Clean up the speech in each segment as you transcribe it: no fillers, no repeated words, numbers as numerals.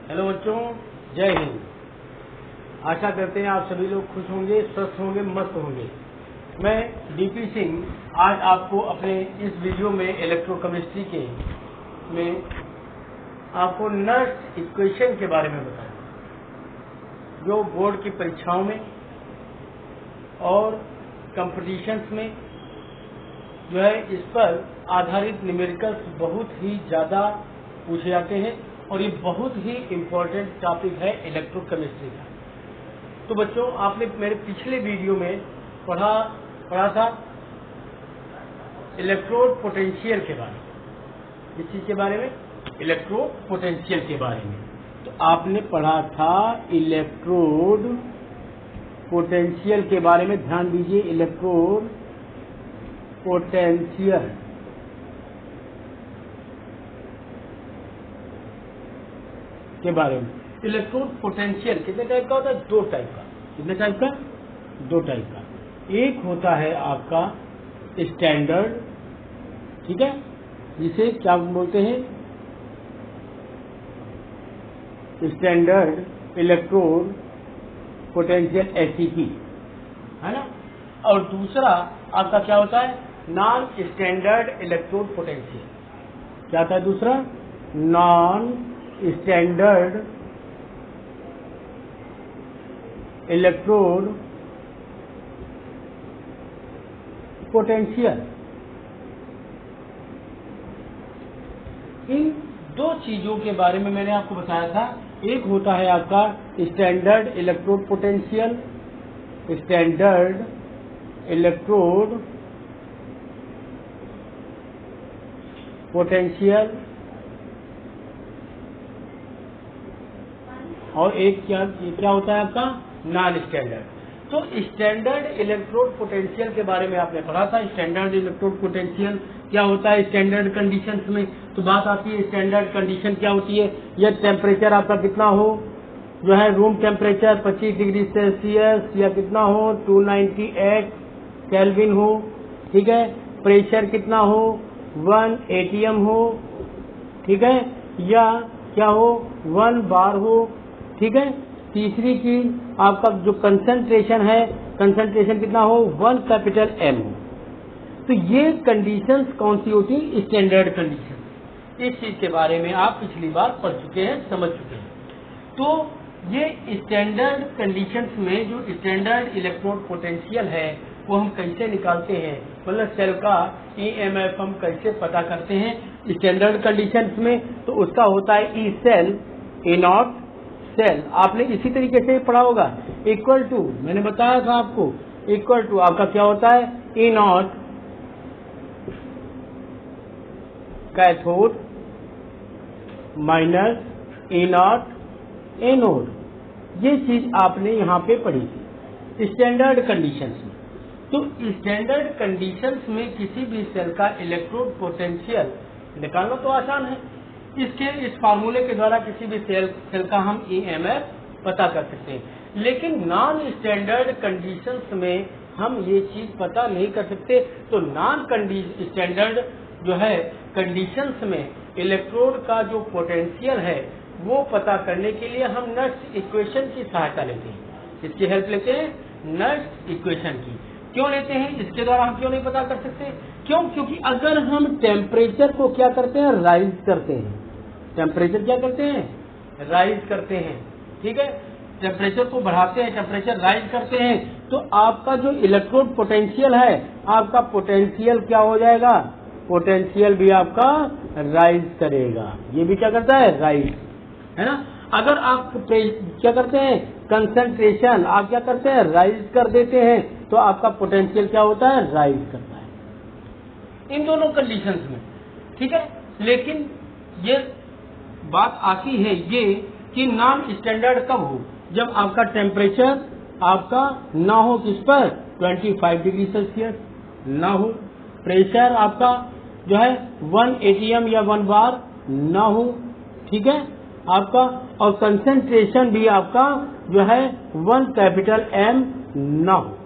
Hello बच्चों, जय हिंद। आशा करते हैं आप सभी लोग खुश होंगे, स्वस्थ होंगे, मस्त होंगे। मैं डीपी सिंह आज आपको अपने इस वीडियो में इलेक्ट्रोकेमिस्ट्री के में आपको नर्स इक्वेशन के बारे में बताऊंगा, जो बोर्ड की परीक्षाओं में और कंपटीशंस में जो है इस पर आधारित न्यूमेरिकल्स बहुत ही ज़्यादा पूछे जाते हैं और ये बहुत ही इम्पोर्टेंट टॉपिक है इलेक्ट्रोकेमिस्ट्री का। तो बच्चों, आपने मेरे पिछले वीडियो में पढ़ा था इलेक्ट्रोड पोटेंशियल के बारे में। इस चीज़ के बारे में, इलेक्ट्रोड पोटेंशियल के बारे में तो आपने पढ़ा था इलेक्ट्रोड पोटेंशियल के बारे में। ध्यान दीजिए, इलेक्ट्रोड पोटेंशियल के बारे में। इलेक्ट्रोड पोटेंशियल कितने टाइप का होता है? दो टाइप का। कितने टाइप का? दो टाइप का। एक होता है आपका स्टैंडर्ड, ठीक है, जिसे क्या बोलते हैं? स्टैंडर्ड इलेक्ट्रोड पोटेंशियल SEP, है ना। और दूसरा आपका क्या होता है? Non standard electrode potential. क्या था दूसरा? Non standard electrode potential. इन दो चीजों के बारे में मैंने आपको बताया था। एक होता है आपका standard electrode potential, standard electrode potential, और एक क्या होता है आपका? Non standard. तो स्टैंडर्ड इलेक्ट्रोड पोटेंशियल के बारे में आपने पढ़ा था। स्टैंडर्ड इलेक्ट्रोड पोटेंशियल क्या होता है स्टैंडर्ड कंडीशंस में? तो बात आती है स्टैंडर्ड कंडीशन क्या होती है? यह टेम्परेचर आपका कितना हो, जो है रूम टेम्परेचर 25 डिग्री सेल्सियस या कितना हो, 298 केल्विन हो, ठीक है। प्रेशर कितना हो, 1 ATM हो, ठीक है, या क्या हो, 1 बार हो, ठीक है। तीसरी चीज आपका जो कंसंट्रेशन है, कंसंट्रेशन कितना हो, 1 कैपिटल M हो। तो ये कंडीशंस कौन सी होती है? Standard condition. इस चीज के बारे में आप पिछली बार पढ़ चुके हैं, समझ चुके हैं। तो ये स्टैंडर्ड कंडीशंस में जो स्टैंडर्ड इलेक्ट्रोड पोटेंशियल है वो हम कैसे निकालते हैं, मतलब सेल का EMF हम कैसे पता करते हैं स्टैंडर्ड कंडीशंस में? तो उसका होता है E cell, E naught cell. आपने इसी तरीके से पढ़ा होगा। इक्वल टू, मैंने बताया था आपको, इक्वल टू आपका क्या होता है? E naught cathode minus E not anode. ये चीज आपने यहाँ पे पढ़ी थी स्टैंडर्ड कंडीशंस में। तो स्टैंडर्ड कंडीशंस में किसी भी सेल का इलेक्ट्रोड पोटेंशियल निकालना तो आसान है। इस फार्मूले के द्वारा किसी भी सेल का हम EMF पता कर सकते हैं। लेकिन नॉन स्टैंडर्ड कंडीशंस में हम ये चीज पता नहीं कर सकते। तो नॉन स्टैंडर्ड जो है कंडीशंस में इलेक्ट्रोड का जो पोटेंशियल है वो पता करने के लिए हम नर्स इक्वेशन की सहायता लेते हैं। इसकी हेल्प लेते हैं, नर्स इक्वेशन की। क्यों लेते हैं? इसके द्वारा हम क्यों नहीं पता कर सकते? क्यों? क्योंकि अगर हम टेम्परेचर को क्या करते हैं? राइज करते हैं। टेम्परेचर क्या करते हैं? राइज करते हैं, ठीक है। टेम्परेचर को बढ़ाते हैं, टेम्परेचर राइज करते हैं, तो आपका जो इलेक्ट्रोड पोटेंशियल है, आपका पोटेंशियल क्या हो जाएगा? पोटेंशियल भी आपका राइज करेगा। ये भी क्या करता है? राइज, है ना। अगर आप क्या करते हैं? कंसंट्रेशन आप क्या करते हैं? राइज कर देते हैं, तो आपका पोटेंशियल क्या होता है? राइज करता है। इन दोनों कंडीशंस में, ठीक है। लेकिन ये बात आती है ये कि नॉन स्टैंडर्ड कब हो? जब आपका टेम्परेचर आपका ना हो किस पर? 25 डिग्री सेल्सियस ना हो, प्रेशर आपका जो है 1 ATM या 1 बार ना हो, ठीक है आपका, और कंसंट्रेशन भी आपका जो है 1 कैपिटल M ना हो।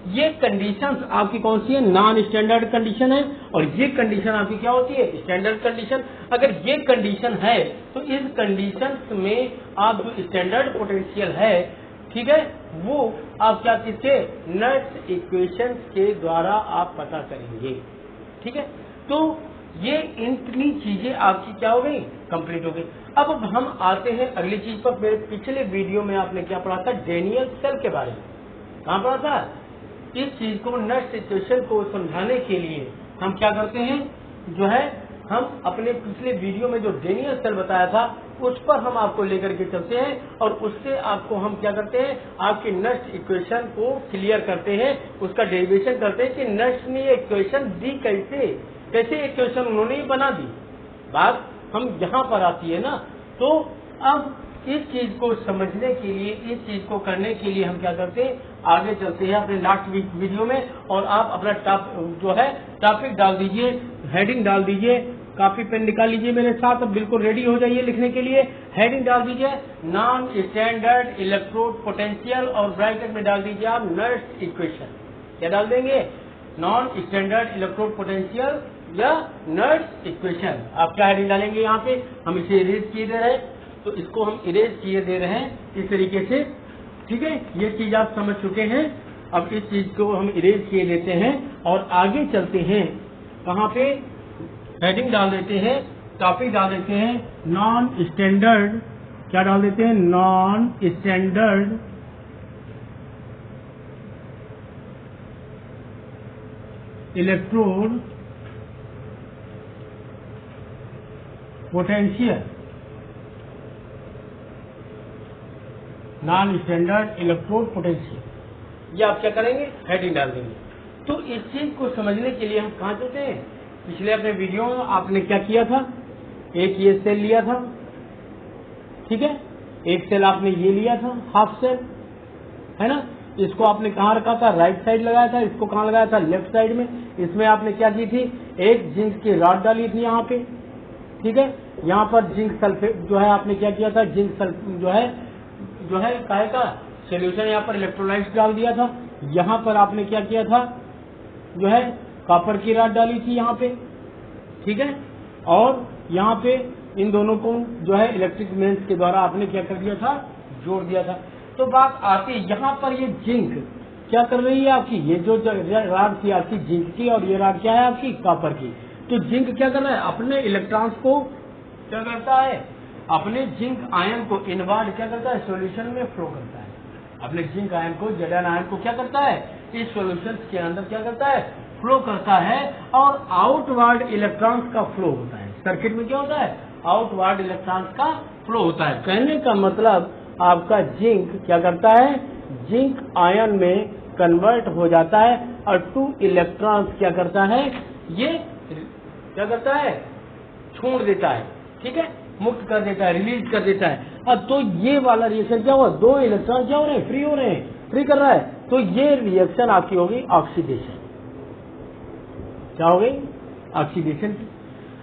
ये कंडीशंस आपकी कौन सी है? नॉन स्टैंडर्ड कंडीशन है। और ये कंडीशन आपकी क्या होती है? Standard condition. अगर ये कंडीशन है तो इस कंडीशंस में आप जो स्टैंडर्ड पोटेंशियल है, ठीक है, वो आप क्या किसके नट्स इक्वेशंस के द्वारा आप पता करेंगे। ठीक है, तो ये इतनी चीजें आपकी क्या हो गई, कंप्लीट हो गई। अब हम आते हैं अगली चीज पर। मेरे पिछले वीडियो में आपने क्या पढ़ा था, डेनियल सेल के बारे में। कहाँ पढ़ा था? इस चीज को नट्स इक्वेशन को समझाने के लिए हम क्या करते हैं, जो है हम अपने पिछले वीडियो में जो डेनियल सेल बताया था उस पर हम आपको लेकर के चलते हैं और उससे आपको हम क्या करते हैं, आपकी नट्स इक्वेशन को क्लियर करते हैं, उसका डेरिवेशन करते हैं कि नट्स ने ये इक्वेशन दी कैसे इक्वेशन उन्होंने ही बना दी। बात हम यहाँ पर आती है ना। तो अब इस चीज को समझने के लिए, इस चीज को करने के लिए हम क्या करते हैं, आगे चलते हैं अपने लास्ट वीडियो में। और आप अपना टॉपिक डाल दीजिए, हेडिंग डाल दीजिए, कॉपी पेन निकाल लीजिए मेरे साथ, अब बिल्कुल रेडी हो जाइए लिखने के लिए। हेडिंग डाल दीजिए नॉन स्टैंडर्ड इलेक्ट्रोड पोटेंशियल और ब्रैकेट में डाल दीजिए आप नट्स इक्वेशन। क्या डाल देंगे, नॉन स्टैंडर्ड इलेक्ट्रोड पोटेंशियल या नट्स इक्वेशन। आप क्या हेडिंग डालेंगे यहाँ पे, हम इसे इरेज किए दे रहे हैं, तो इसको हम इरेज किए दे रहे हैं इस तरीके से। ठीक है, ये चीज आप समझ चुके हैं। अब इस चीज को हम इरेज किए देते हैं और आगे चलते हैं। कहाँ पे, हेडिंग डाल देते हैं, टॉपिक डाल देते हैं नॉन स्टैंडर्ड, क्या डाल देते हैं, non standard electrode potential, non standard electrode potential, ये आप क्या करेंगे, हेडिंग डाल देंगे। तो इस चीज को समझने के लिए हम कहाँ चलते हैं, पिछले अपने वीडियो में आपने क्या किया था, एक ये सेल लिया था, ठीक है, एक सेल आपने ये लिया था हाफ सेल, है ना, इसको आपने कहाँ रखा था, राइट साइड लगाया था, इसको कहाँ लगाया था, लेफ्ट साइड में। इसमें आपने क्या की थी, एक जिंक की रॉड डाली थी यहाँ पे, ठीक है, यहाँ पर जिंक सल्फेट जो है आपने क्या किया था, जिंक सल्फेट जो है काहे का सोल्यूशन, यहाँ पर इलेक्ट्रोलाइट्स डाल दिया था। यहाँ पर आपने क्या किया था, जो है कॉपर की रॉड डाली थी यहाँ पे, ठीक है, और यहाँ पे इन दोनों को जो है इलेक्ट्रिक मेंस के द्वारा आपने क्या कर दिया था, जोड़ दिया था। तो बात आती है यहाँ पर, ये जिंक क्या कर रही है आपकी, ये जो रॉड थी आपकी जिंक की और ये रॉड क्या है आपकी कॉपर की। तो जिंक क्या कर रहा है, अपने इलेक्ट्रॉन्स को क्या करता है, अपने जिंक आयन को इनवर्ड क्या करता है, सॉल्यूशन में फ्लो करता है। अपने जिंक आयन को, Zn आयन को क्या करता है, इस सॉल्यूशन के अंदर क्या करता है, फ्लो करता है और आउटवर्ड इलेक्ट्रॉन्स का फ्लो होता है। सर्किट में क्या होता है, आउटवर्ड इलेक्ट्रॉन्स का फ्लो होता है। कहने का मतलब आपका जिंक क्या करता है, जिंक आयन में कन्वर्ट हो जाता है और 2 इलेक्ट्रॉन्स क्या करता है, ये क्या करता है, छोड़ देता है, ठीक है, मुक्त कर देता है, रिलीज कर देता है। अब तो ये वाला रिएक्शन क्या हुआ, 2 इलेक्ट्रॉन क्या हो रहे हैं, फ्री हो रहे हैं, फ्री कर रहा है। तो ये रिएक्शन आपकी होगी ऑक्सीडेशन, क्या हो गई, ऑक्सीडेशन की।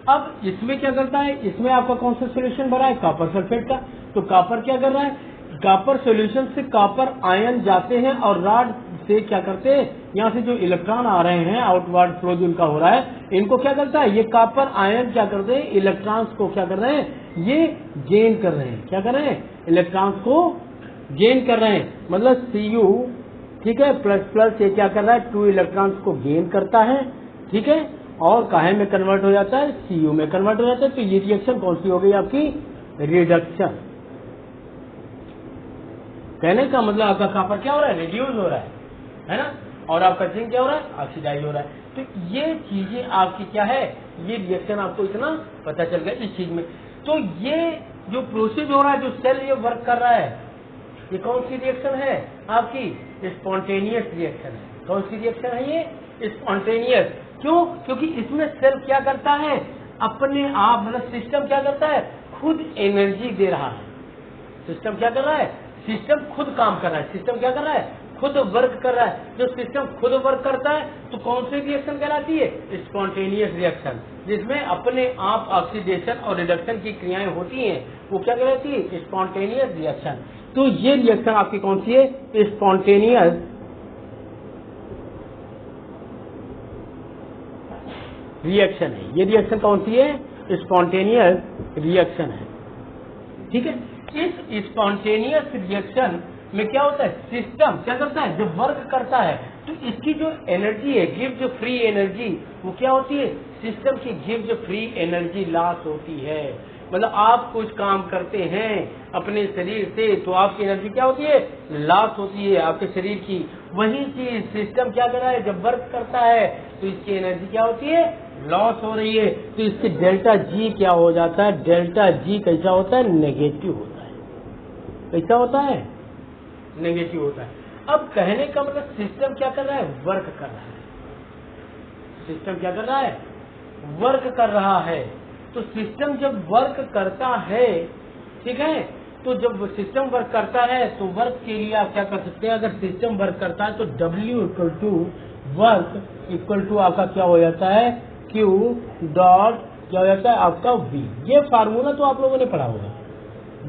अब इसमें क्या करता है, इसमें आपका कौन सा सोल्यूशन भरा है, कॉपर सल्फेट का। तो कॉपर क्या कर रहा है, कॉपर सोल्यूशन से कॉपर आयन जाते हैं और रॉड से क्या करते हैं, यहाँ से जो इलेक्ट्रॉन आ रहे हैं आउटवर्ड फ्लो जो इनका हो रहा है, इनको क्या करता है, ये कॉपर आयन क्या करते हैं, इलेक्ट्रॉन्स को क्या कर रहे हैं, ये गेन कर रहे हैं, क्या कर रहे हैं, इलेक्ट्रॉन्स को गेन कर रहे हैं। मतलब Cu, ठीक है, प्लस प्लस ये क्या कर रहा है, 2 इलेक्ट्रॉन्स को गेन करता है, ठीक है, और काहे में कन्वर्ट हो जाता है, Cu में कन्वर्ट हो जाता है। तो ये रिएक्शन कौन सी हो गई आपकी, रिडक्शन। कहने का मतलब आपका कॉपर क्या हो रहा है, रिड्यूस हो रहा है ना, और आपका जिंक क्या हो रहा है, ऑक्सीडाइज हो रहा है। तो ये चीजें आपकी क्या है, ये रिएक्शन आपको इतना पता चल गया इस चीज में। तो ये जो प्रोसेस हो रहा है, जो सेल ये वर्क कर रहा है, ये कौन सी रिएक्शन है आपकी, स्पॉन्टेनियस रिएक्शन है। कौन सी रिएक्शन है ये, स्पॉन्टेनियस। क्यों, क्योंकि इसमें सेल क्या करता है, अपने आप, मतलब सिस्टम क्या करता है, खुद एनर्जी दे रहा है। सिस्टम क्या कर रहा है, सिस्टम खुद काम कर रहा है, सिस्टम क्या कर रहा है, खुद वर्क कर रहा है। जो सिस्टम खुद वर्क करता है तो कौन सी रिएक्शन कहलाती है, स्पॉन्टेनियस रिएक्शन, जिसमें अपने आप ऑक्सीडेशन और रिडक्शन की क्रियाएं होती हैं, वो क्या कहलाती है, स्पॉन्टेनियस रिएक्शन। तो ये रिएक्शन आपकी कौन सी है, स्पॉन्टेनियस रिएक्शन है। ये रिएक्शन कौन सी है, स्पॉन्टेनियस रिएक्शन है। ठीक है। इस स्पॉन्टेनियस रिएक्शन में क्या होता है, सिस्टम क्या करता है, जब वर्क करता है तो इसकी जो एनर्जी है, गिव जो फ्री एनर्जी, वो क्या होती है, सिस्टम की गिव जो फ्री एनर्जी लॉस होती है। मतलब आप कुछ काम करते हैं अपने शरीर से तो आपकी एनर्जी क्या होती है, लॉस होती है आपके शरीर की। वही चीज सिस्टम क्या कर रहा है, जब वर्क करता है तो इसकी एनर्जी क्या होती है, लॉस हो रही है। तो इससे डेल्टा जी क्या हो जाता है, डेल्टा जी कैसा होता है, नेगेटिव होता है। कैसा होता है, नेगेटिव होता है। अब कहने का मतलब सिस्टम क्या कर रहा है, वर्क कर रहा है। सिस्टम क्या कर रहा है, वर्क कर रहा है। तो सिस्टम जब वर्क करता है, ठीक है, तो जब सिस्टम वर्क करता है तो वर्क के लिए आप क्या कर सकते हैं, अगर सिस्टम वर्क करता है तो W equal to work equal to आपका क्या हो जाता है, Q डॉट क्या हो जाता है आपका V। ये फार्मूला तो आप लोगों ने पढ़ा होगा,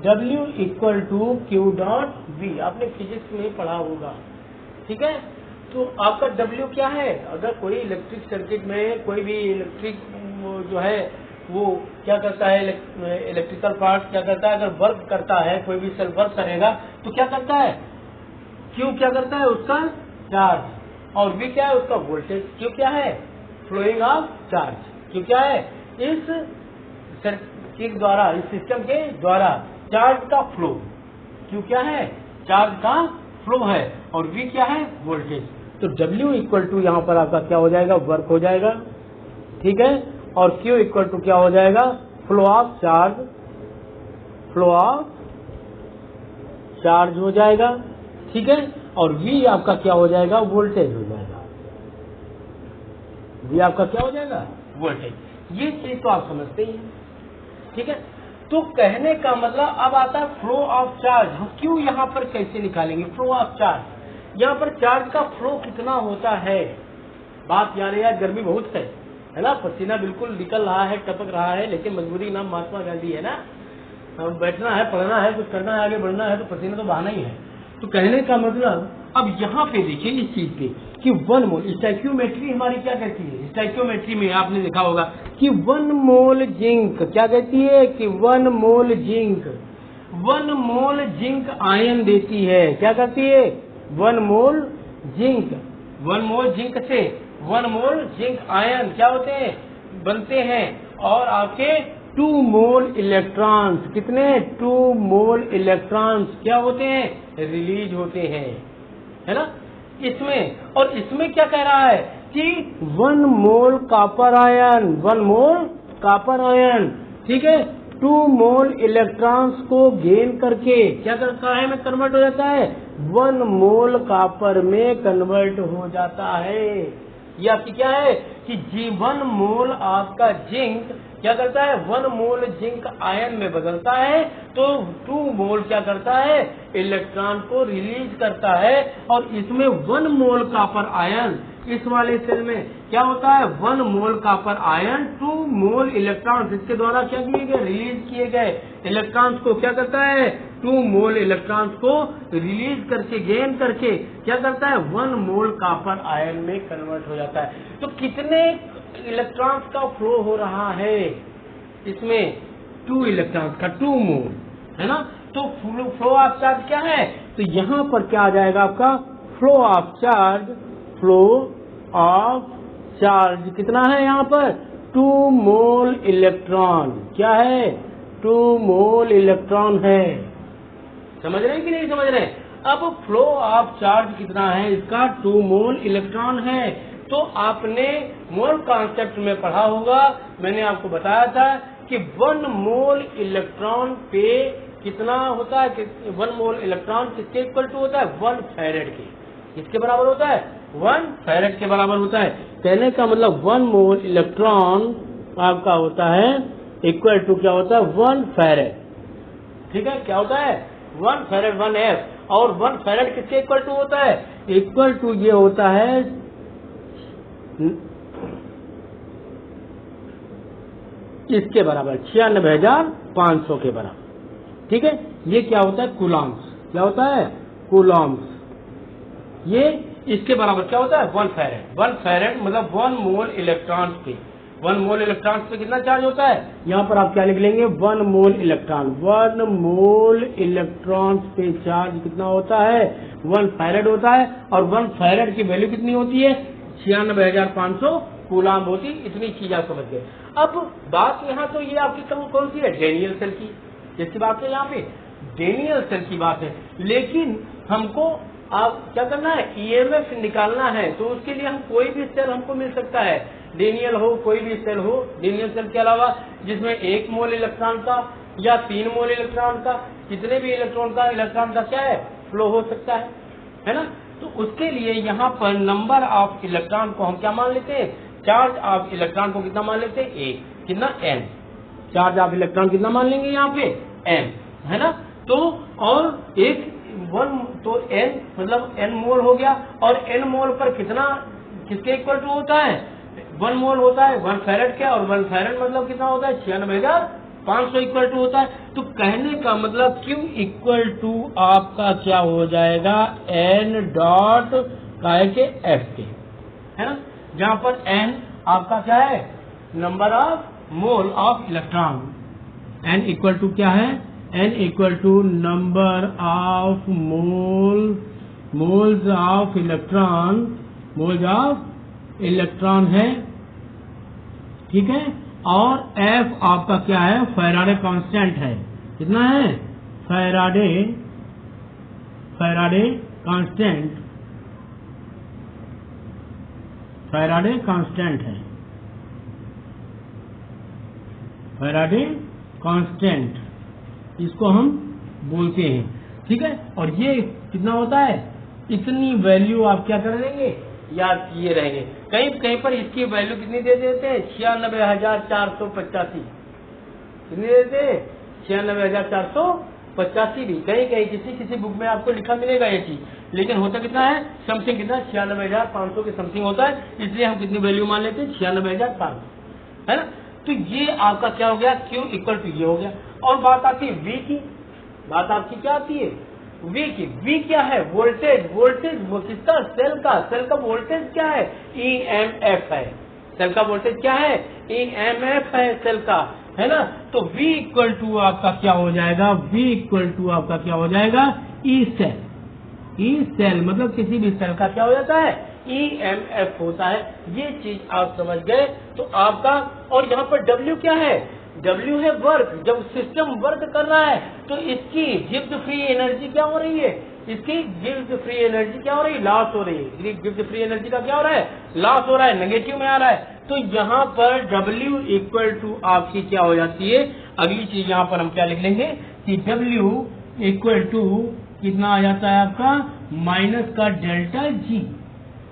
W equal to Q dot V, आपने फिजिक्स में पढ़ा होगा, ठीक है। तो आपका W क्या है, अगर कोई इलेक्ट्रिक सर्किट में कोई भी इलेक्ट्रिक जो है वो क्या करता है, इलेक्ट्रिकल पार्ट क्या करता है, अगर वर्क करता है, कोई भी सेल वर्क करेगा तो क्या करता है, Q क्या करता है, उसका चार्ज, और V क्या है, उसका वोल्टेज। Q क्या है, फ्लोइंग ऑफ चार्ज। Q क्या है, इस सर्किट द्वारा, इस सिस्टम के द्वारा चार्ज का फ्लो। Q क्या है, चार्ज का फ्लो है, और V क्या है, वोल्टेज। तो W इक्वल टू यहाँ पर आपका क्या हो जाएगा, वर्क हो जाएगा, ठीक है, और Q इक्वल टू क्या हो जाएगा, flow of charge, flow of charge हो जाएगा, ठीक है, और V आपका क्या हो जाएगा, वोल्टेज हो जाएगा। V आपका क्या हो जाएगा, वोल्टेज। ये चीज तो आप समझते ही हैं, ठीक है। तो कहने का मतलब अब आता है फ्लो ऑफ चार्ज। हम क्यों यहाँ पर कैसे निकालेंगे फ्लो ऑफ चार्ज, यहाँ पर चार्ज का फ्लो कितना होता है। बात यार गर्मी बहुत है ना, पसीना बिल्कुल निकल रहा है, टपक रहा है, लेकिन मजबूरी नाम महात्मा गांधी है ना, बैठना है, पढ़ना है, कुछ करना है, आगे बढ़ना है, तो पसीना तो बहाना ही है। तो कहने का मतलब अब यहाँ पे देखिए इस चीज पे कि 1 मोल, स्टोइकियोमेट्री हमारी क्या कहती है, स्टोइकियोमेट्री में आपने देखा होगा कि 1 मोल जिंक क्या कहती है, कि 1 मोल जिंक, 1 मोल जिंक आयन देती है। क्या करती है, 1 मोल जिंक, 1 मोल जिंक से 1 मोल जिंक आयन क्या होते हैं, बनते हैं, और आपके 2 मोल इलेक्ट्रॉन्स, कितने, 2 मोल इलेक्ट्रॉन्स क्या होते हैं, रिलीज होते हैं, है ना इसमें। और इसमें क्या कह रहा है कि 1 मोल कॉपर आयन, 1 मोल कॉपर आयन, ठीक है, 2 मोल इलेक्ट्रॉन्स को गेन करके क्या करता है, में कन्वर्ट हो जाता है, 1 मोल कॉपर में कन्वर्ट हो जाता है। ये आपकी क्या है कि 1 मोल आपका जिंक क्या करता है, 1 मोल जिंक आयन में बदलता है, तो 2 मोल क्या करता है, इलेक्ट्रॉन को रिलीज करता है। और इसमें 1 मोल कॉपर आयन, इस वाले सेल में क्या होता है, 1 मोल कॉपर आयन 2 मोल इलेक्ट्रॉन्स, इसके द्वारा क्या किए गए, रिलीज किए गए इलेक्ट्रॉन्स को क्या करता है, 2 मोल इलेक्ट्रॉन्स को रिलीज करके, गेन करके क्या करता है, 1 मोल कॉपर आयन में कन्वर्ट हो जाता है। तो कितने इलेक्ट्रॉन्स का फ्लो हो रहा है इसमें, 2 इलेक्ट्रॉन्स का, 2 मोल, है ना। तो फ्लो ऑफ चार्ज क्या है, तो यहाँ पर क्या आ जाएगा आपका, flow of charge, flow of charge कितना है यहाँ पर, 2 मोल इलेक्ट्रॉन, क्या है, 2 मोल इलेक्ट्रॉन है। समझ रहे हैं कि नहीं समझ रहे हैं। अब फ्लो ऑफ चार्ज कितना है इसका, 2 मोल इलेक्ट्रॉन है। तो आपने मोल कॉन्सेप्ट में पढ़ा होगा, मैंने आपको बताया था कि 1 मोल इलेक्ट्रॉन पे कितना होता है, 1 मोल इलेक्ट्रॉन किसके इक्वल टू होता है, 1 फैरेड के, किसके बराबर होता है, 1 फैरेड के बराबर होता है। कहने का मतलब 1 मोल इलेक्ट्रॉन आपका होता है इक्वल टू क्या होता है, 1 फैरेड, ठीक है, क्या होता है, 1 फैरेड, 1 F। और 1 फैरेड किसके इक्वल टू होता है, इक्वल टू ये होता है इसके बराबर 96,500 के बराबर, ठीक है। ये क्या होता है, कूलम्स, क्या होता है, कूलम्स। ये इसके बराबर क्या होता है, 1 फैरेड, 1 फैरेड मतलब 1 मोल इलेक्ट्रॉन पे 1 मोल इलेक्ट्रॉन पे कितना चार्ज होता है, यहाँ पर आप क्या लिख लेंगे 1 मोल इलेक्ट्रॉन। 1 मोल इलेक्ट्रॉन पे चार्ज कितना होता है 1 फैरेड होता है, और 1 फैरेड की वैल्यू कितनी होती है 96,500 कूलाम्ब होती। इतनी चीज आप समझ गए। अब बात यहाँ तो ये आपकी कौन सी है, डेनियल सेल की, जिसकी बात है यहाँ पे डेनियल सेल की बात है। लेकिन हमको आप क्या करना है, ईएमएफ निकालना है, तो उसके लिए हम कोई भी सेल हमको मिल सकता है, डेनियल हो, कोई भी सेल हो, डेनियल सेल के अलावा, जिसमें 1 मोल इलेक्ट्रॉन का या 3 मोल इलेक्ट्रॉन का, कितने भी इलेक्ट्रॉन का क्या है फ्लो हो सकता है ना। तो उसके लिए यहाँ पर नंबर ऑफ इलेक्ट्रॉन को हम क्या मान लेते हैं, चार्ज ऑफ इलेक्ट्रॉन को कितना मान लेते हैं, एक, कितना n, चार्ज ऑफ इलेक्ट्रॉन कितना मान लेंगे यहाँ पे n, है ना। तो और एक 1 तो n मतलब n मोल हो गया, और n मोल पर कितना किसके इक्वल टू होता है 1 मोल होता है 1 फैरेड का, और 1 फैरेड मतलब कितना होता है 96,500 इक्वल टू होता है। तो कहने का मतलब Q इक्वल टू आपका क्या हो जाएगा n डॉट काय के F के, है ना, जहां पर n आपका क्या है number of mole of electron, n equal to क्या है, n equal to number of moles of electron है, ठीक है। और F आपका क्या है फैराडे कांस्टेंट है, कितना है फैराडे कांस्टेंट इसको हम बोलते हैं, ठीक है। और ये कितना होता है, इतनी वैल्यू आप क्या कर देंगे याद किए रहेंगे। कहीं पर इसकी वैल्यू कितनी दे देते हैं 96,485, कितनी देते हैं 96,485 भी, कहीं किसी बुक में आपको लिखा मिलेगा ये चीज, लेकिन होता कितना है समथिंग कितना 96,500 के समथिंग होता है, इसलिए हम कितनी वैल्यू मान लेते हैं 96,500, है ना। तो ये आपका क्या हो गया Q इक्वल टू ये हो गया। और बात आती है V की, बात आपकी क्या आती है V की। V क्या है वोल्टेज किसका सेल का वोल्टेज क्या है EMF है, सेल का वोल्टेज क्या है EMF है सेल का, है ना। तो V इक्वल टू आपका क्या हो जाएगा, V इक्वल टू आपका क्या हो जाएगा E सेल मतलब किसी भी सेल का क्या हो जाता है EMF होता है। ये चीज आप समझ गए तो आपका, और यहाँ पर W क्या है, W है वर्क, जब सिस्टम वर्क कर रहा है तो इसकी गिफ्ट फ्री एनर्जी क्या हो रही है, इसकी गिफ्ट फ्री एनर्जी क्या हो रही है लॉस हो रही है, गिफ्ट फ्री एनर्जी का क्या हो रहा है लॉस हो रहा है, नेगेटिव में आ रहा है। तो यहाँ पर W इक्वल टू आपकी क्या हो जाती है, अगली चीज यहाँ पर हम क्या लिख लेंगे कि W इक्वल टू कितना आ जाता है आपका माइनस का डेल्टा G,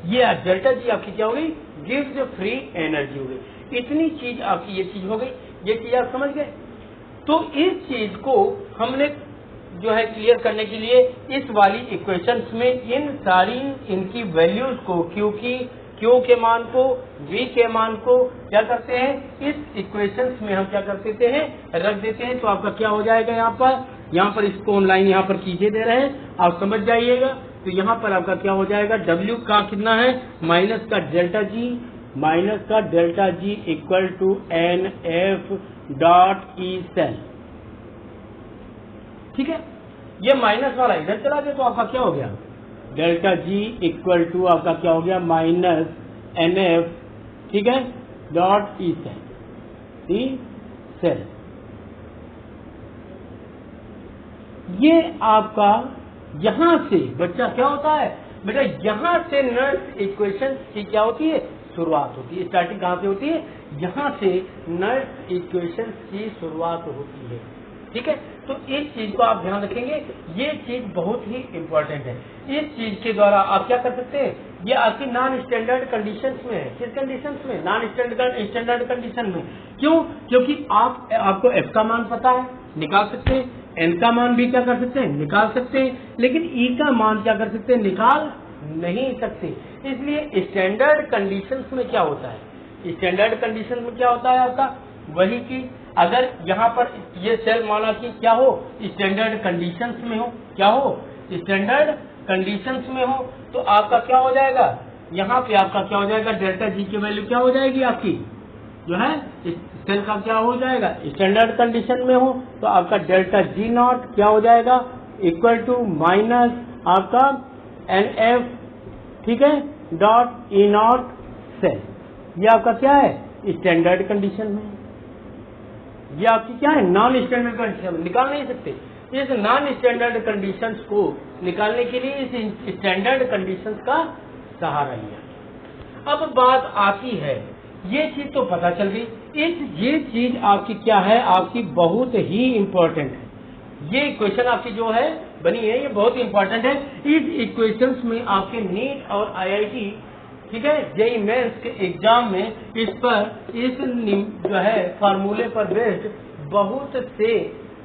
ये डेल्टा G आपकी क्या हो गई गिफ्ट फ्री एनर्जी हो गई। इतनी चीज आपकी ये चीज हो गई, ये चीज आप समझ गए। तो इस चीज को हमने जो है क्लियर करने के लिए इस वाली इक्वेशंस में इन सारी इनकी वैल्यूज को Q के मान को V के मान को क्या करते हैं इस इक्वेशंस में हम क्या कर देते हैं रख देते हैं। तो आपका क्या हो जाएगा यहाँ पर इसको ऑनलाइन यहाँ पर कीजिए दे रहे हैं, आप समझ जाइएगा। तो यहाँ पर आपका क्या हो जाएगा W का कितना है माइनस का delta G equal to NF dot E cell, ठीक है। ये माइनस वाला इधर चला गया तो आपका क्या हो गया डेल्टा G इक्वल टू आपका क्या हो गया माइनस NF, ठीक है, डॉट E सेल। ये आपका यहां से बच्चा क्या होता है बेटा, यहां से नर्स इक्वेशन की क्या होती है शुरुआत होती है। स्टार्टिंग कहां से होती है, यहां से नर्स इक्वेशन की शुरुआत होती है, ठीक है। तो इस चीज को आप ध्यान रखेंगे, ये चीज बहुत ही इंपॉर्टेंट है। इस चीज के द्वारा आप क्या कर सकते हैं, ये आपकी नॉन स्टैंडर्ड कंडीशंस में है। किस कंडीशंस में, नॉन स्टैंडर्ड कंडीशन में। क्यों, क्योंकि आपको F का मान पता है निकाल सकते हैं, N का मान भी क्या कर सकते हैं निकाल सकते हैं, लेकिन E का मान क्या कर सकते हैं निकाल नहीं सकते। इसलिए स्टैंडर्ड कंडीशंस में क्या होता है, स्टैंडर्ड कंडीशन में क्या होता है आपका वही कि अगर यहाँ पर ये सेल माना कि क्या हो स्टैंडर्ड कंडीशंस में हो, क्या हो स्टैंडर्ड कंडीशंस में हो, तो आपका क्या हो जाएगा यहाँ पे आपका क्या हो जाएगा डेल्टा G की वैल्यू क्या हो जाएगी आपकी जो है इस सेल का क्या हो जाएगा, स्टैंडर्ड कंडीशन में हो तो आपका डेल्टा जी नॉट क्या हो जाएगा, इक्वल टू माइनस आपका एन एफ, ठीक है, डॉट ई नॉट सेल। ये आपका क्या है, स्टैंडर्ड कंडीशन में। ये आपकी क्या है, नॉन स्टैंडर्ड कंडीशन, निकाल नहीं सकते। इस नॉन स्टैंडर्ड कंडीशंस को निकालने के लिए इस स्टैंडर्ड कंडीशंस का सहारा लिया। अब बात आती है, ये चीज तो पता चल गई, ये चीज आपकी क्या है, आपकी बहुत ही इंपॉर्टेंट है। ये इक्वेशन आपकी जो है बनी है, ये बहुत इंपॉर्टेंट है। इस इक्वेशंस में आपके नीट और आईआईटी, ठीक है, जेईई मेंस के एग्जाम में इस जो है फार्मूले पर बेस्ड बहुत से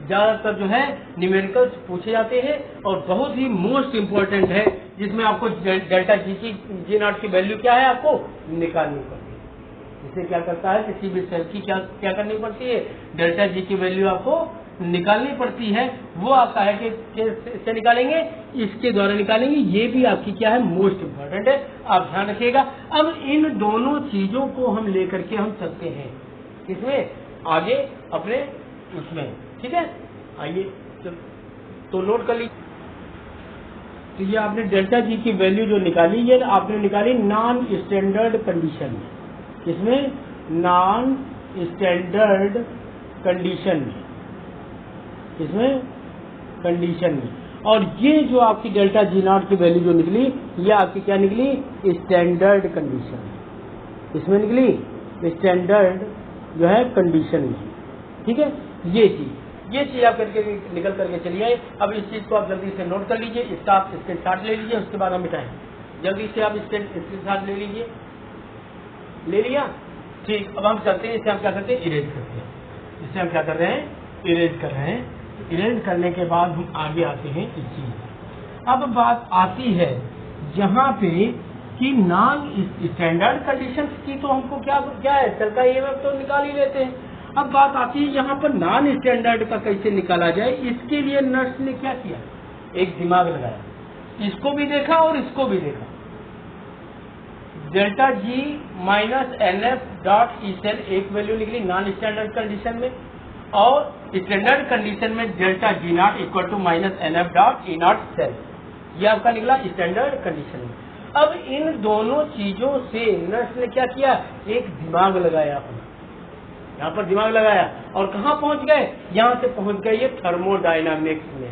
ज्यादातर जो है न्यूमेरिकल्स पूछे जाते हैं और बहुत ही मोस्ट इम्पोर्टेंट है, जिसमें आपको डेल्टा जी नॉट की वैल्यू क्या है आपको निकालनी पड़ती है। इससे क्या करता है, किसी भी सेल की क्या करनी पड़ती है, डेल्टा जी की वैल्यू आपको निकालनी पड़ती है। वो आपका है कि इससे निकालेंगे, इसके द्वारा निकालेंगे, ये भी आपकी क्या है, मोस्ट इम्पोर्टेंट है, आप ध्यान रखिएगा। अब इन दोनों चीजों को हम लेकर के हम चलते हैं इसमें आगे अपने उसमें, ठीक है। आइए तो नोट कर लीजिए। तो ये आपने डेल्टा जी की वैल्यू जो निकाली, ये आपने निकाली नॉन स्टैंडर्ड कंडीशन में, इसमें नॉन स्टैंडर्ड कंडीशन में, इसमें कंडीशन में। और ये जो आपकी डेल्टा जी नॉट की वैल्यू जो निकली, ये आपकी क्या निकली, स्टैंडर्ड कंडीशन, इसमें निकली स्टैंडर्ड जो है कंडीशन में, ठीक है। ये चीज आप करके निकल करके चलिए। अब इस चीज को आप जल्दी से नोट कर लीजिए, इसका आप स्क्रीनशॉट ले लीजिए, उसके बाद हम मिटाएं। जल्दी से आप स्क्रीनशॉट ले लीजिए, ले लिया, ठीक। अब हम चलते हैं, इसे हम क्या करते हैं, इरेज करते हैं। इसे हम क्या कर रहे हैं, इरेज कर रहे हैं। इरेज करने के बाद हम आगे आते हैं इस चीज। अब बात आती है यहाँ पे कि नॉन स्टैंडर्ड कंडीशंस की तो हमको क्या है, सेल का ईएमएफ तो निकाल ही लेते हैं। अब बात आती है यहाँ पर नॉन स्टैंडर्ड का कैसे निकाला जाए। इसके लिए नर्स ने क्या किया, एक दिमाग लगाया, इसको भी देखा और इसको भी देखा। Delta G minus N F dot E cell एक वैल्यू निकली नॉन स्टैंडर्ड कंडीशन में, और स्टैंडर्ड कंडीशन में delta G naught equal to minus N F dot E naught cell, ये आपका निकला स्टैंडर्ड कंडीशन में। अब इन दोनों चीजों से नर्स ने क्या किया, एक दिमाग लगाया अपना, यहाँ पर दिमाग लगाया और कहाँ पहुंच गए, यहाँ से पहुंच गए ये थर्मोडायनामिक्स में।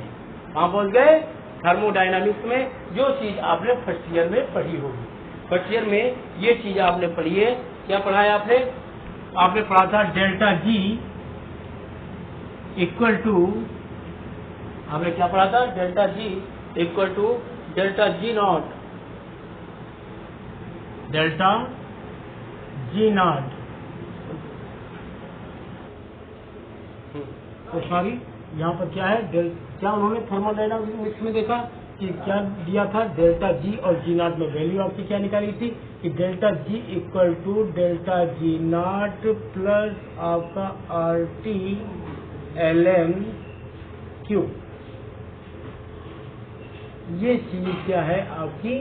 कहाँ पहुंच गए, थर्मोडायनामिक्स में। जो चीज आपने फर्स्ट ईयर में पढ़ी होगी, फर्स्ट ईयर में ये चीज आपने पढ़ी है। क्या पढ़ा है आपने पढ़ा था डेल्टा जी इक्वल टू, आपने क्या पढ़ा था, delta G equal to delta G naught, delta G naught. तो सॉरी, यहाँ पर क्या है, क्या उन्होंने थर्मोडायनामिक्स में देखा कि क्या दिया था, डेल्टा जी और जी नॉट में वैल्यू आपकी क्या निकाली थी कि delta G equal to delta G not plus आपका R T L N Q. ये चीज क्या है आपकी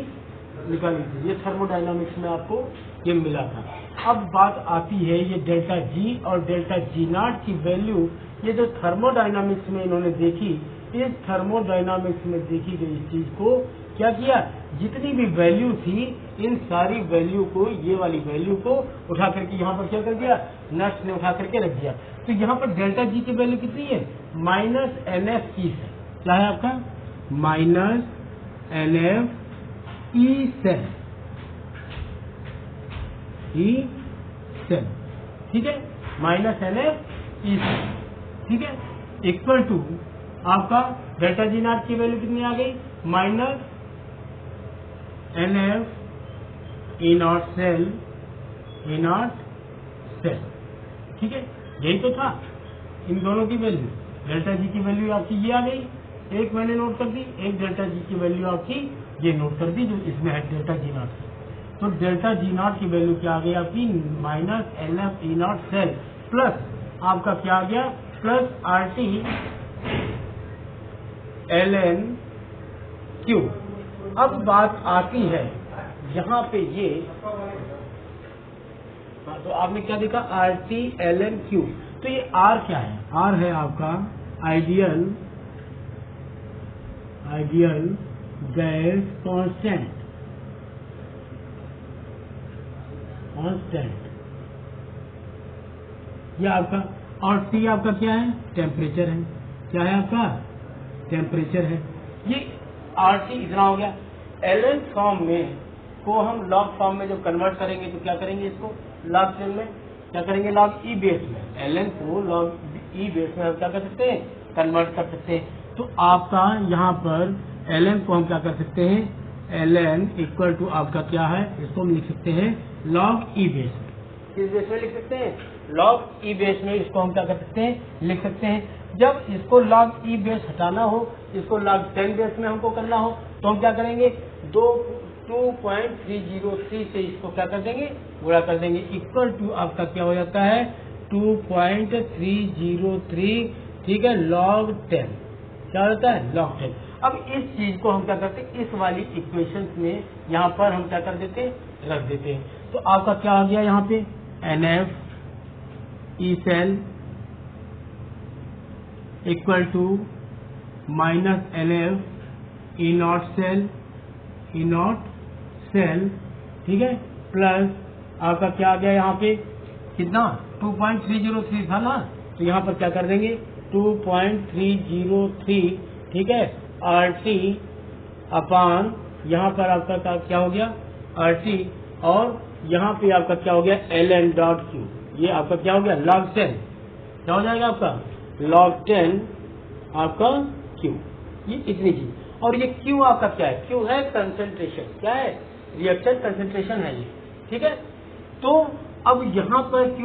निकाली थी, ये थर्मोडायनामिक्स में आपको ये मिला था। अब बात आती है ये डेल्टा जी और डेल्टा जी नॉट की वैल्यू, ये जो थर्मोडायनामिक्स में इन्होंने देखी, इस थर्मोडायनामिक्स में देखी गई इस चीज को क्या किया, जितनी भी वैल्यू थी इन सारी वैल्यू को, ये वाली वैल्यू को उठा करके यहाँ पर क्या कर दिया, नर्स ने उठा करके रख दिया। तो यहाँ पर डेल्टा जी की वैल्यू कितनी है, minus N F E cell, क्या है आपका, minus N F E cell, ठीक है, minus N F E cell, ठीक है, इक्वल टू आपका डेल्टा जी नॉट की वैल्यू कितनी आ गई, minus N F E naught cell, E naught cell, ठीक है। यही तो था इन दोनों की वैल्यू। डेल्टा जी की वैल्यू आपकी ये आ गई, एक मैंने नोट कर दी, एक डेल्टा जी की वैल्यू आपकी ये नोट कर दी जो इसमें है डेल्टा जी नॉट। तो डेल्टा जी नॉट की वैल्यू क्या आ गई आपकी, minus N F E naught cell plus आपका क्या आ गया, plus R T L N Q. अब बात आती है यहाँ पे ये तो आपने क्या देखा RT ln Q। तो ये R क्या है? R है आपका आइडियल गैस कांस्टेंट ये आपका, और T आपका क्या है? टेम्परेचर है। क्या है आपका? टेम्परेचर है। ये RT इतना हो गया। ln फॉर्म में को हम लॉग फॉर्म में जब कन्वर्ट करेंगे तो क्या करेंगे? इसको लॉग सेल में क्या करेंगे? लॉग ई बेस में। ln को लॉग ई बेस में हम क्या कर सकते हैं? कन्वर्ट कर सकते हैं। तो आपका यहाँ पर ln को हम क्या कर सकते हैं? ln इक्वल टू आपका क्या है? इसको हम लिख सकते हैं लॉग ई बेस में। किस बेस में लिख सकते हैं? लॉग ई बेस में इसको हम क्या कर सकते हैं? लिख सकते हैं। जब इसको लॉग ई बेस हटाना हो, इसको लॉग 10 बेस में हमको करना हो, तो हम क्या करेंगे? 2.303 से इसको क्या कर देंगे? गुणा कर देंगे। इक्वल टू आपका क्या हो जाता है? 2.303, ठीक है, log 10। क्या होता है? log 10। अब इस चीज को हम क्या करते हैं? इस वाली इक्वेशन में यहाँ पर हम क्या कर देते हैं? रख देते हैं। तो आपका क्या आ गया यहाँ पे? NF E cell equal to minus NF E naught cell, ठीक है, प्लस आपका क्या आ गया यहाँ पे? कितना? 2.303 था ना, तो यहाँ पर क्या कर देंगे? 2.303, ठीक है, RT अपान यहाँ पर आपका क्या हो गया? RT, और यहाँ पे आपका क्या हो गया? ln dot Q। ये आपका क्या हो गया? log 10। क्या हो जाएगा आपका? log 10 आपका Q। ये इतनी चीज। और ये Q आपका क्या है? Q है कंसंट्रेशन। क्या है? रिएक्शन कंसंट्रेशन है ये, ठीक है। तो अब यहाँ पर Q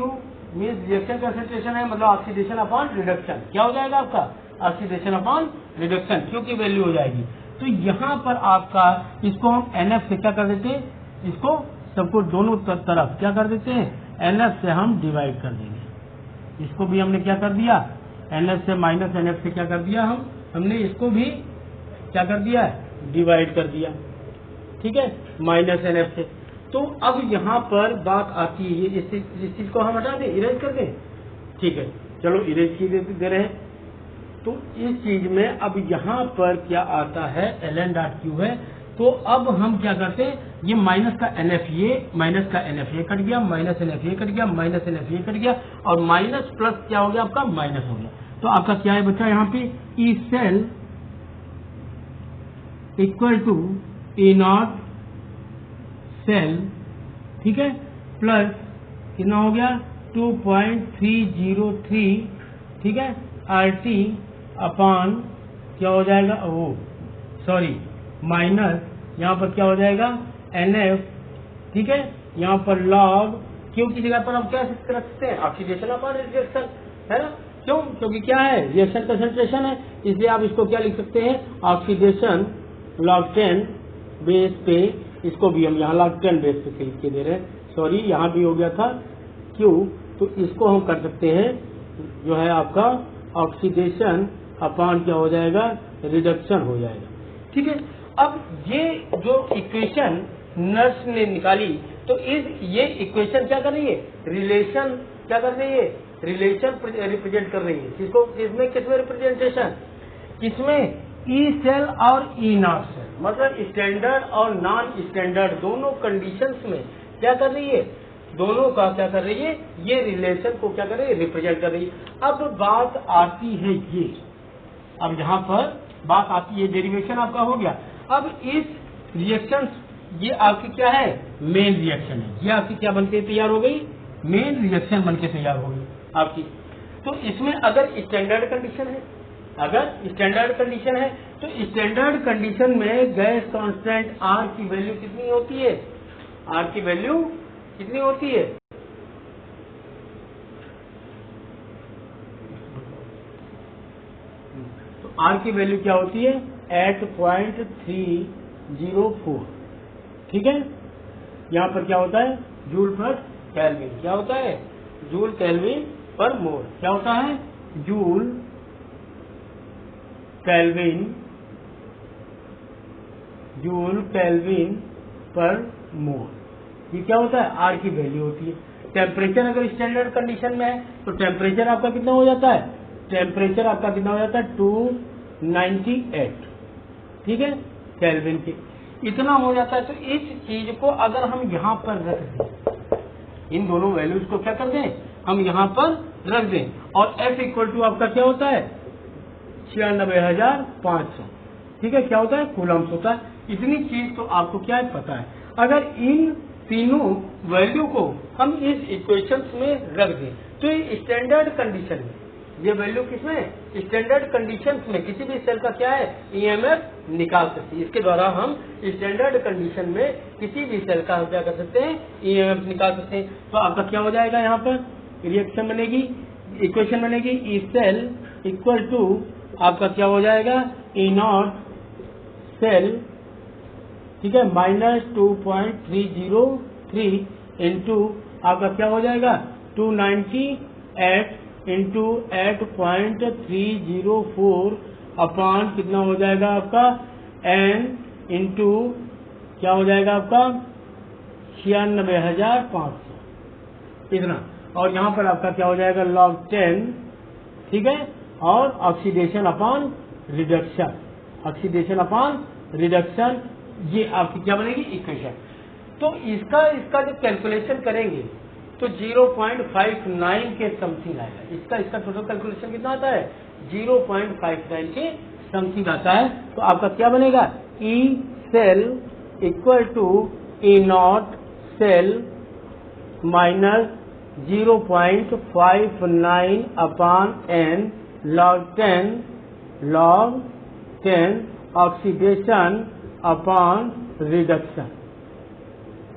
मीन्स रिएक्शन कंसंट्रेशन है, मतलब ऑक्सीडेशन अपॉन रिडक्शन। क्या हो जाएगा आपका? ऑक्सीडेशन अपॉन रिडक्शन, Q की वैल्यू हो जाएगी। तो यहाँ पर आपका इसको हम NF से क्या कर देते हैं? इसको सबको दोनों तरफ क्या कर देते हैं? NF से हम डिवाइड कर देंगे। इसको भी हमने क्या कर दिया? NF से माइनस NF से क्या कर दिया? हमने इसको भी क्या कर दिया? डिवाइड कर दिया, ठीक है, माइनस NF से। तो अब यहाँ पर बात आती है, इस चीज को हम हटा दें, इरेज कर दें, ठीक है, चलो इरेज की दे रहे हैं। तो इस चीज में अब यहाँ पर क्या आता है? ln डॉट Q है। तो अब हम क्या करते हैं? ये माइनस का NF ये, माइनस का NF ये कट गया, माइनस NF ये कट गया, माइनस NF ये कट गया, और माइनस प्लस क्या हो गया? आपका माइनस हो गया। तो आपका क्या है बच्चा यहाँ पे? E cell equal to E naught cell, ठीक है, प्लस कितना हो गया? 2.303, ठीक है, RT अपान क्या हो जाएगा? वो सॉरी माइनस यहाँ पर क्या हो जाएगा? NF, ठीक है, यहाँ पर log Q की जगह पर हम क्या रख सकते हैं? ऑक्सीडेशन अपॉन रिएक्शन, है ना? क्यों? क्योंकि क्या है? रिएक्शन कंसंट्रेशन है, इसलिए आप इसको क्या लिख सकते हैं? ऑक्सीडेशन log 10 बेस पे, इसको भी हम यहाँ log 10 बेस पे लिख के दे रहे हैं। सॉरी, यहाँ भी हो गया था Q, तो इसको हम कर सकते हैं जो है आपका ऑक्सीडेशन अपॉन क्या हो जाएगा? रिडक्शन हो जाएगा, ठीक है। अब ये जो इक्वेशन नर्स ने निकाली, तो ये इक्वेशन क्या कर रही है? रिलेशन क्या कर रही है? रिलेशन रिप्रेजेंट कर रही है। किसको? किसमें रिप्रेजेंटेशन? इसमें ई सेल और ई नॉट सेल, मतलब स्टैंडर्ड और नॉन स्टैंडर्ड दोनों कंडीशंस में क्या कर रही है? दोनों का क्या कर रही है? ये रिलेशन को क्या कर रही है? रिप्रेजेंट कर रही है। अब बात आती है ये, अब यहाँ पर बात आती है, डेरिवेशन आपका हो गया। अब इस रिएक्शन, ये आपकी क्या है? मेन रिएक्शन है। ये आपकी क्या बनके तैयार हो गई? मेन रिएक्शन बनके तैयार हो गई आपकी। तो इसमें अगर स्टैंडर्ड कंडीशन है, तो स्टैंडर्ड कंडीशन में गैस कांस्टेंट R की वैल्यू कितनी होती है? R की वैल्यू कितनी होती है? तो R की वैल्यू क्या होती है? 8.304, ठीक है। यहाँ पर क्या होता है? जूल पर केल्विन। क्या होता है? जूल केल्विन पर मोल। क्या होता है? जूल केल्विन पर मोल, ये क्या होता है, आर की वैल्यू होती है। टेम्परेचर अगर स्टैंडर्ड कंडीशन में है तो टेम्परेचर आपका कितना हो जाता है, टेम्परेचर आपका कितना हो जाता है 298, ठीक है, केल्विन के इतना हो जाता है। तो इस चीज को अगर हम यहाँ पर रख दें, इन दोनों वैल्यूज को क्या कर दें, हम यहाँ पर रख दें, और F इक्वल टू आपका क्या होता है 96,500, ठीक है, क्या होता है, कूलम्स होता है। इतनी चीज तो आपको क्या है पता है। अगर इन तीनों वैल्यू को हम इस इक्वेशंस में रख दें तो ये स्टैंडर्ड कंडीशन में, ये वैल्यू किसमें, स्टैंडर्ड कंडीशंस में किसी भी सेल का क्या है, ईएमएफ निकाल सकते हैं। इसके द्वारा हम स्टैंडर्ड कंडीशन में किसी भी सेल का हम क्या कर सकते हैं, ईएमएफ निकाल सकते हैं। तो आपका क्या हो जाएगा, यहाँ पर रिएक्शन बनेगी, इक्वेशन बनेगी, ई सेल इक्वल टू आपका क्या हो जाएगा, ई नॉट सेल, ठीक है, -2.303 इंटू आपका क्या हो जाएगा 298 इंटू 8.304 अपान कितना हो जाएगा आपका n इंटू क्या हो जाएगा आपका 96,500 इतना, और यहाँ पर आपका क्या हो जाएगा log 10, ठीक है, और oxidation upon reduction, oxidation upon reduction, ये आपकी क्या बनेगी इक्वेशन। तो इसका जब कैलकुलेशन करेंगे तो 0.59 के समथिंग आएगा। इसका टोटल कैलकुलेशन कितना आता है, 0.59 के समथिंग आता है। तो आपका क्या बनेगा, E cell equal to E naught cell minus 0.59 upon n log 10 oxidation upon reduction,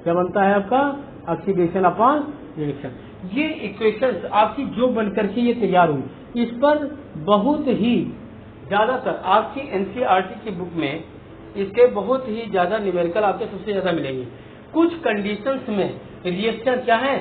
क्या बनता है आपका, ऑक्सीडेशन अपॉन रिडक्शन। ये इक्वेशंस आपकी जो बनकर के ये तैयार हुई, इस पर बहुत ही ज्यादातर आपकी एनसीईआरटी की बुक में इसके बहुत ही ज्यादा न्यूमेरिकल आपके सबसे ज्यादा मिलेंगे। कुछ कंडीशंस में रिएक्शन क्या है,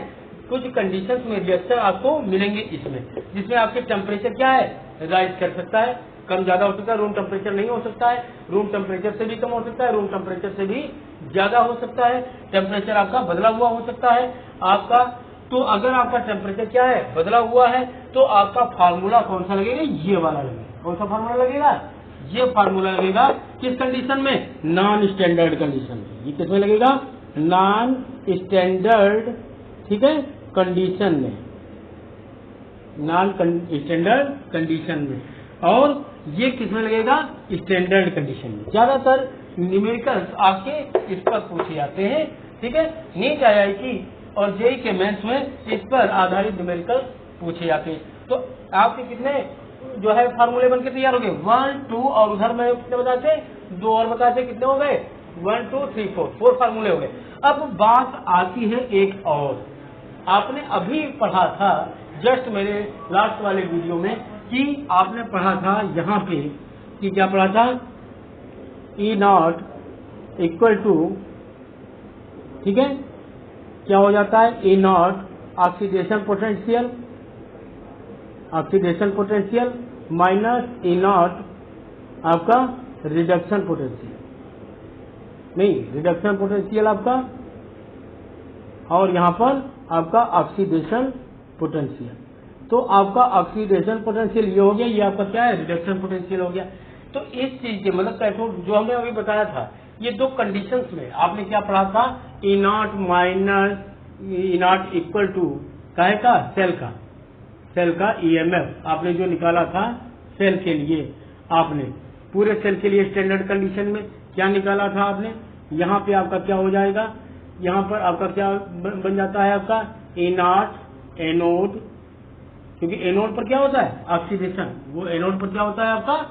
कुछ कंडीशंस में रिएक्शन आपको मिलेंगे इसमें, जिसमें आपके टेम्परेचर क्या है, राइज कर सकता है, कम ज्यादा हो सकता है, रूम टेम्परेचर नहीं हो सकता है, रूम टेम्परेचर से भी कम हो सकता है, रूम टेम्परेचर से भी ज्यादा हो सकता है, टेम्परेचर आपका बदला हुआ हो सकता है आपका। तो अगर आपका टेम्परेचर क्या है, बदला हुआ है, तो आपका फार्मूला कौन सा लगेगा, ये वाला लगेगा। कौन सा फार्मूला लगेगा, ये फार्मूला लगेगा किस कंडीशन में, नॉन स्टैंडर्ड कंडीशन में। ये किसमें लगेगा, नॉन स्टैंडर्ड, ठीक है, कंडीशन में, नॉन स्टैंडर्ड कंडीशन में। और ये किसमें लगेगा, स्टैंडर्ड कंडीशन में। ज्यादातर न्यूमेरिकल्स आपके इस पर पूछे जाते हैं, ठीक है, नीट आईआईटी और जेईई के मेंस में इस पर आधारित न्यूमेरिकल पूछे जाते हैं। तो आपके कितने जो है फार्मूले बनके तैयार हो गए, 1 2 और उधर में कितने बताते, 2 और बताते, कितने हो गए, 1 2 3 4 फार्मूले हो गए। अब बात आती है एक और, आपने अभी पढ़ा था जस्ट मेरे लास्ट वाले वीडियो में कि आपने पढ़ा था यहाँ पे कि क्या पढ़ा था, ई नॉट इक्वल टू, ठीक है, क्या हो जाता है, E not oxidation potential minus E not आपका रिडक्शन पोटेंशियल, नहीं रिडक्शन पोटेंशियल आपका, और यहाँ पर आपका ऑक्सीडेशन पोटेंशियल। तो आपका ऑक्सीडेशन पोटेंशियल ये हो गया, ये आपका क्या है, रिडक्शन पोटेंशियल हो गया। तो इस चीज के मतलब कैथोड जो हमने अभी बताया था, ये दो कंडीशंस में आपने क्या पढ़ा था, E not minus E not equal to काहे का, सेल का ईएमएफ आपने जो निकाला था सेल के लिए, आपने पूरे सेल के लिए स्टैंडर्ड कंडीशन में क्या निकाला था आपने, यहाँ पे आपका क्या हो जाएगा, यहाँ पर आपका क्या बन जाता है आपका ई नॉट एनोड, क्योंकि एनोड पर क्या होता है ऑक्सीडेशन, वो एनोड पर क्या होता है आपका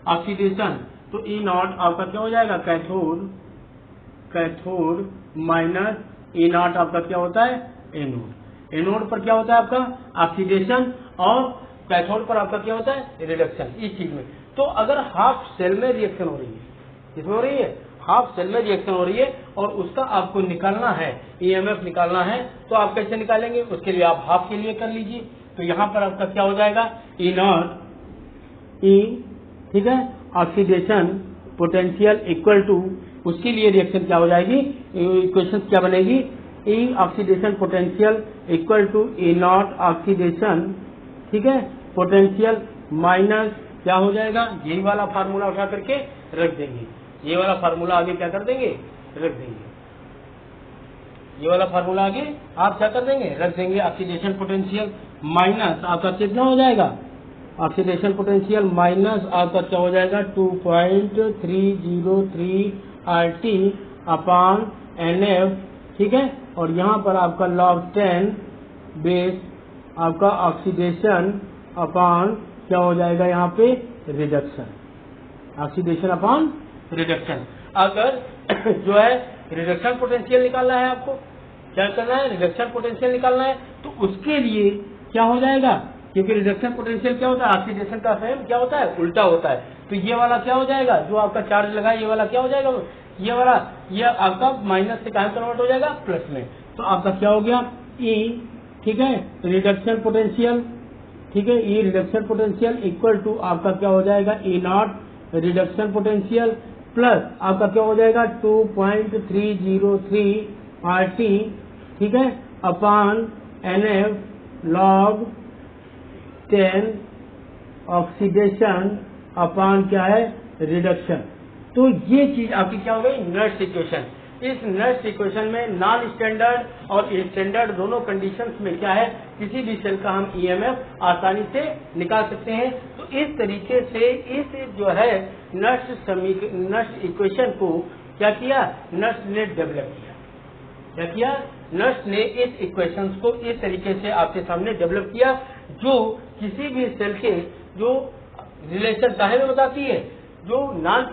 ऑक्सीडेशन। तो ई नॉट आपका क्या हो जाएगा कैथोड माइनस ई नॉट आपका क्या होता है एनोड। एनोड पर क्या होता है आपका ऑक्सीडेशन और कैथोड पर आपका क्या होता है रिडक्शन, इस चीज में। तो अगर हाफ सेल में रिएक्शन हो रही है, किसमें हो रही है, हाफ सेल में रिएक्शन हो रही है, और उसका आपको निकालना है ईएमएफ निकालना है, तो आप कैसे निकालेंगे, उसके लिए आप हाफ के लिए कर लीजिए। तो यहाँ पर आपका क्या हो जाएगा ई नॉट ई, ठीक है, ऑक्सीडेशन पोटेंशियल इक्वल टू, उसके लिए रिएक्शन क्या हो जाएगी, इक्वेशन क्या बनेगी, E oxidation potential equal to A not oxidation, ठीक है, पोटेंशियल माइनस क्या हो जाएगा, यही वाला फार्मूला उठा करके रख देंगे, ये वाला फार्मूला आगे क्या कर देंगे, रख देंगे, ये वाला फार्मूला आगे आप क्या कर देंगे, रख देंगे। ऑक्सीडेशन पोटेंशियल माइनस आपका कितना हो जाएगा, ऑक्सीडेशन पोटेंशियल माइनस आपका क्या हो जाएगा 2.303 RT अपॉन NF, ठीक है, और यहाँ पर आपका log 10 बेस आपका ऑक्सीडेशन अपॉन क्या हो जाएगा, यहाँ पे रिडक्शन, ऑक्सीडेशन अपॉन रिडक्शन। अगर जो है रिडक्शन पोटेंशियल निकालना है, आपको क्या करना है, रिडक्शन पोटेंशियल निकालना है, तो उसके लिए क्या हो जाएगा, क्योंकि रिडक्शन पोटेंशियल क्या होता है, ऑक्सीडेशन का फ्रेम क्या होता है, उल्टा होता है, तो ये वाला क्या हो जाएगा, जो आपका चार्ज लगा है ये वाला क्या हो जाएगा, ये वाला ये आपका माइनस से कहाँ कन्वर्ट हो जाएगा, प्लस में, तो आपका क्या हो गया E, ठीक है, रिडक्शन पोटेंशियल, ठीक है, E reduction potential equal to आपका क्या हो जाएगा E naught reduction potential plus आपका क्या हो जाएगा 2.303 RT, ठीक है, upon NF log 10 oxidation upon क्या है, रिडक्शन। तो ये चीज आपकी क्या हो गई, नर्स इक्वेशन। इस नर्स इक्वेशन में नॉन स्टैंडर्ड और स्टैंडर्ड दोनों कंडीशंस में क्या है, किसी भी सेल का हम EMF आसानी से निकाल सकते हैं। तो इस तरीके से इस जो है नर्स इक्वेशन को क्या किया, नर्स ने डेवलप किया, क्या किया, नर्स ने इस इक्वेशंस को इस तरीके से आपके सामने डेवलप किया, जो किसी भी सेल के जो रिलेशन काहे में बताती है, जो नॉन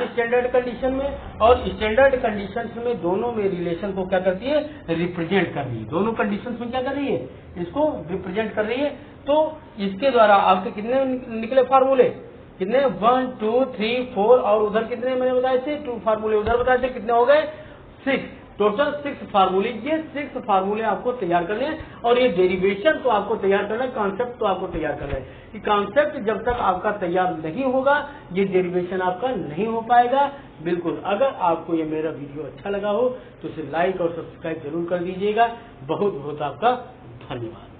स्टैंडर्ड कंडीशन में और स्टैंडर्ड कंडीशंस में दोनों में रिलेशन को क्या करती है, रिप्रेजेंट कर रही है, दोनों कंडीशंस में क्या कर रही है, इसको रिप्रेजेंट कर रही है। तो इसके द्वारा आपके कितने निकले फार्मूले, कितने 1 2 3 4 और उधर कितने मैंने बताए थे, 2 फार्मूले उधर बताए थे, कितने हो गए 6, टोटल 6 फार्मूले। ये 6 फार्मूले आपको तैयार करने हैं और ये डेरिवेशन तो आपको तैयार करना है, कॉन्सेप्ट तो आपको तैयार करना है। कि कॉन्सेप्ट जब तक आपका तैयार नहीं होगा ये डेरिवेशन आपका नहीं हो पाएगा। बिल्कुल, अगर आपको ये मेरा वीडियो अच्छा लगा हो तो इसे लाइक और सब्सक्राइब जरूर कर दीजिएगा। बहुत बहुत आपका धन्यवाद।